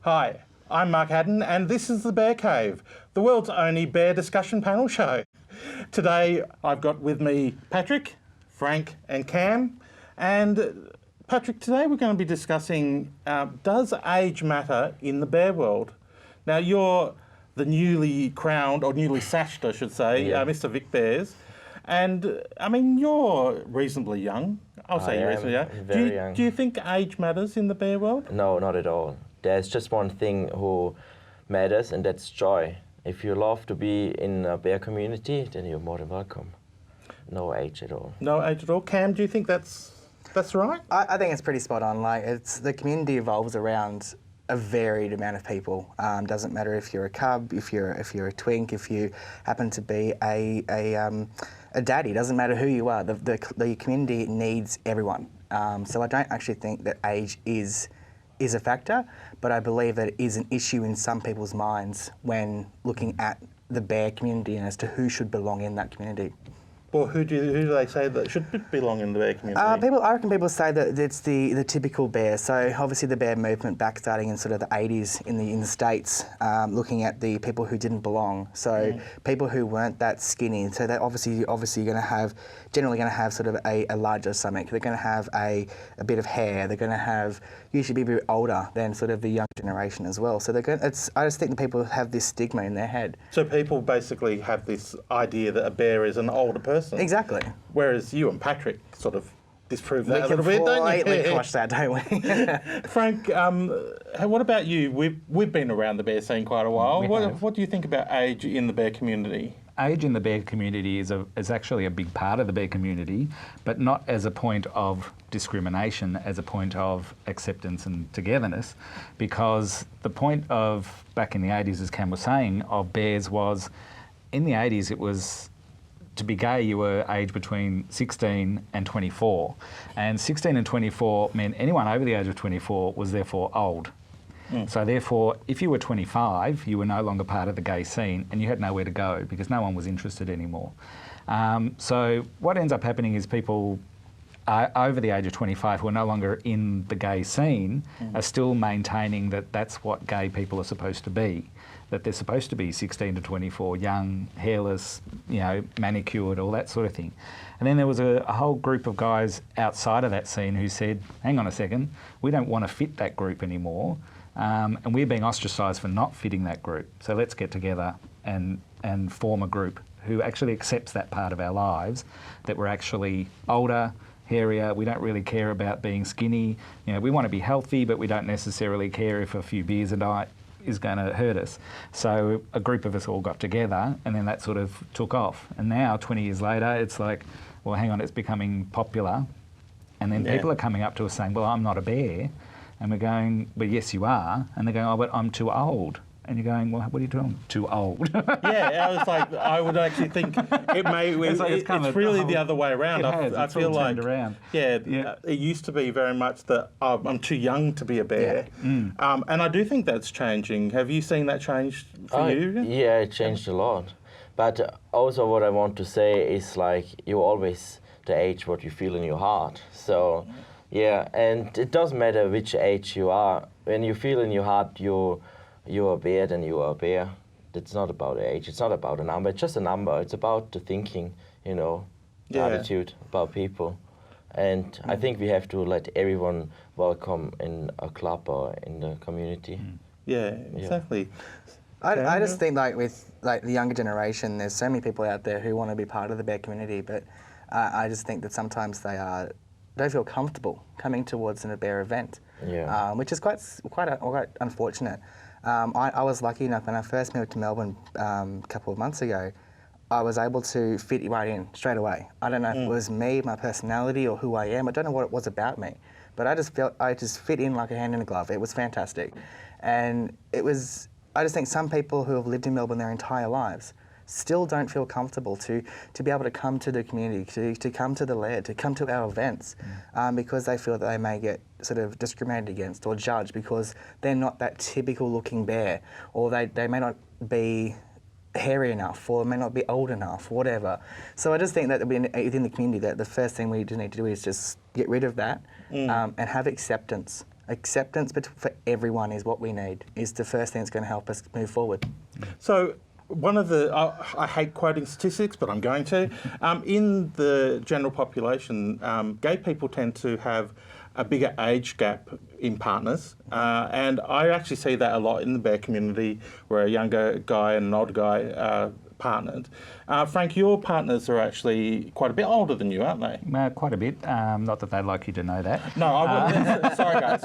Hi, I'm Mark Hadden and this is The Bear Cave, the world's only bear discussion panel show. Today I've got with me Patrick, Frank and Cam. And Patrick, today we're going to be discussing does age matter in the bear world? Now you're the newly crowned, or newly sashed I should say, Mr. VicBears. And I mean, you're reasonably young. I'll say you're reasonably young. Very young. Do you think age matters in the bear world? No, not at all. There's just one thing who matters, and that's joy. If you love to be in a bear community, then you're more than welcome. No age at all. No age at all. Cam, do you think that's right? I think it's pretty spot on. Like, the community evolves around a varied amount of people. Doesn't matter if you're a cub, if you're a twink, if you happen to be a daddy. Doesn't matter who you are. The community needs everyone. So I don't actually think that age is a factor, but I believe that it is an issue in some people's minds when looking at the bear community and as to who should belong in that community. Well, who do they say that should belong in the bear community? I reckon people say that it's the typical bear. So obviously the bear movement back starting in sort of the 80s in the States, looking at the people who didn't belong. So people who weren't that skinny. So they're obviously generally going to have sort of a larger stomach. They're going to have a bit of hair. They're going to have usually be a bit older than sort of the young generation as well. So I just think that people have this stigma in their head. So people basically have this idea that a bear is an older person. Exactly. Whereas you and Patrick sort of disprove that a We little bit, don't you? completely quash that, don't we? Frank, what about you? We've been around the bear scene quite a while. What do you think about age in the bear community? Age in the bear community is actually a big part of the bear community, but not as a point of discrimination, as a point of acceptance and togetherness, because the point of, back in the 80s, as Cam was saying, of bears was, in the 80s it was, to be gay you were aged between 16 and 24, and 16 and 24 meant anyone over the age of 24 was therefore old. So therefore, if you were 25, you were no longer part of the gay scene and you had nowhere to go because no one was interested anymore. So what ends up happening is people over the age of 25 who are no longer in the gay scene are still maintaining that that's what gay people are supposed to be, that they're supposed to be 16 to 24, young, hairless, manicured, all that sort of thing. And then there was a whole group of guys outside of that scene who said, hang on a second, we don't want to fit that group anymore. And we're being ostracised for not fitting that group. So let's get together and form a group who actually accepts that part of our lives, that we're actually older, hairier, we don't really care about being skinny. We want to be healthy, but we don't necessarily care if a few beers a night is going to hurt us. So a group of us all got together and then that sort of took off. And now, 20 years later, it's like, well, hang on, it's becoming popular. And then people are coming up to us saying, well, I'm not a bear. And we're going, well, yes, you are. And they're going, oh, but I'm too old. And you're going, well, what are you doing? Too old. Yeah, I was like, I would actually think it may. It's really the other way around. I feel like, it used to be very much that I'm too young to be a bear, and I do think that's changing. Have you seen that change for you? Yeah, it changed a lot. But also, what I want to say is like you always the age what you feel in your heart. So. Yeah, and it doesn't matter which age you are. When you feel in your heart you're a bear, then you are a bear. It's not about age. It's not about a number. It's just a number. It's about the thinking, the attitude about people. And I think we have to let everyone welcome in a club or in the community. Yeah, exactly. I just think with the younger generation, there's so many people out there who want to be part of the bear community, but I just think that sometimes they don't feel comfortable coming towards a bear event, which is quite unfortunate. I was lucky enough when I first moved to Melbourne a couple of months ago, I was able to fit right in straight away. I don't know if it was me, my personality, or who I am. I don't know what it was about me, but I just fit in like a hand in a glove. It was fantastic, and I just think some people who have lived in Melbourne their entire lives still don't feel comfortable to be able to come to the community, to come to the lair, to come to our events, because they feel that they may get sort of discriminated against or judged because they're not that typical looking bear, or they may not be hairy enough, or may not be old enough, whatever. So I just think that within the community, that the first thing we need to do is just get rid of that and have acceptance acceptance for everyone is what we need, is the first thing that's going to help us move forward. So one of the, I hate quoting statistics, but I'm going to. In the general population, gay people tend to have a bigger age gap in partners, and I actually see that a lot in the bear community, where a younger guy and an older guy are partnered. Frank, your partners are actually quite a bit older than you, aren't they? Quite a bit. Not that they'd like you to know that. No, I wouldn't. Sorry, guys.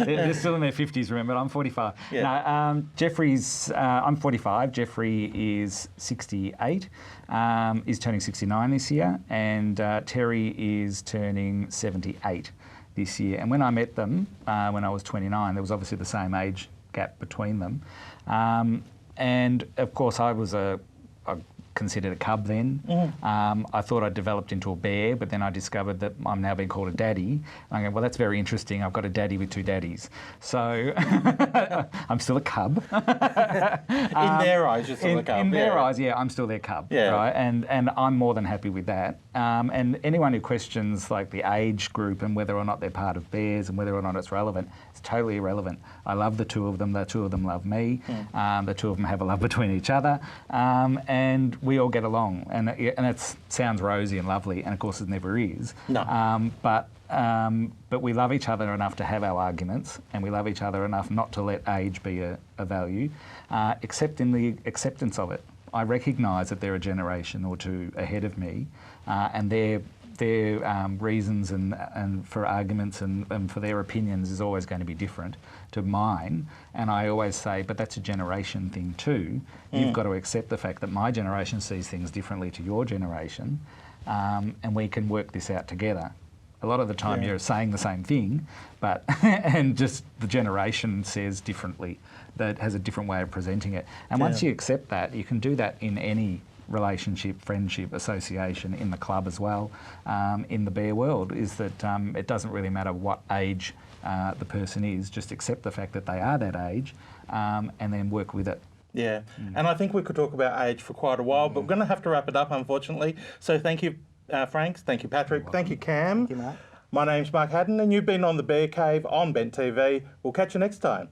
They're still in their 50s, remember, I'm 45. Yeah. No, Jeffrey's, I'm 45, Jeffrey is 68, is turning 69 this year, and Terry is turning 78 this year. And when I met them, when I was 29, there was obviously the same age gap between them. And of course I was I considered a cub then. I thought I'd developed into a bear, but then I discovered that I'm now being called a daddy. And I go, well, that's very interesting. I've got a daddy with two daddies. So I'm still a cub. In their eyes, you're still a cub. In their eyes, yeah, I'm still their cub. Yeah. Right? And I'm more than happy with that. And anyone who questions like the age group and whether or not they're part of bears and whether or not it's relevant, it's totally irrelevant. I love the two of them. The two of them love me. The two of them have a love between each other. And we all get along, and it sounds rosy and lovely, and of course it never is. No. But we love each other enough to have our arguments, and we love each other enough not to let age be a value, except in the acceptance of it. I recognise that they're a generation or two ahead of me, and their reasons and for arguments and for their opinions is always going to be different to mine. And I always say, but that's a generation thing too. You've got to accept the fact that my generation sees things differently to your generation, and we can work this out together. A lot of the time you're saying the same thing, but and just the generation says differently, that has a different way of presenting it. And once you accept that, you can do that in any relationship, friendship, association, in the club as well, in the bear world, is that it doesn't really matter what age the person is, just accept the fact that they are that age, and then work with it. Yeah, and I think we could talk about age for quite a while, but we're going to have to wrap it up, unfortunately. So thank you, Frank. Thank you, Patrick. Thank you, Cam. Thank you, Mark. My name's Mark Hadden, and you've been on The Bear Cave on Bent TV. We'll catch you next time.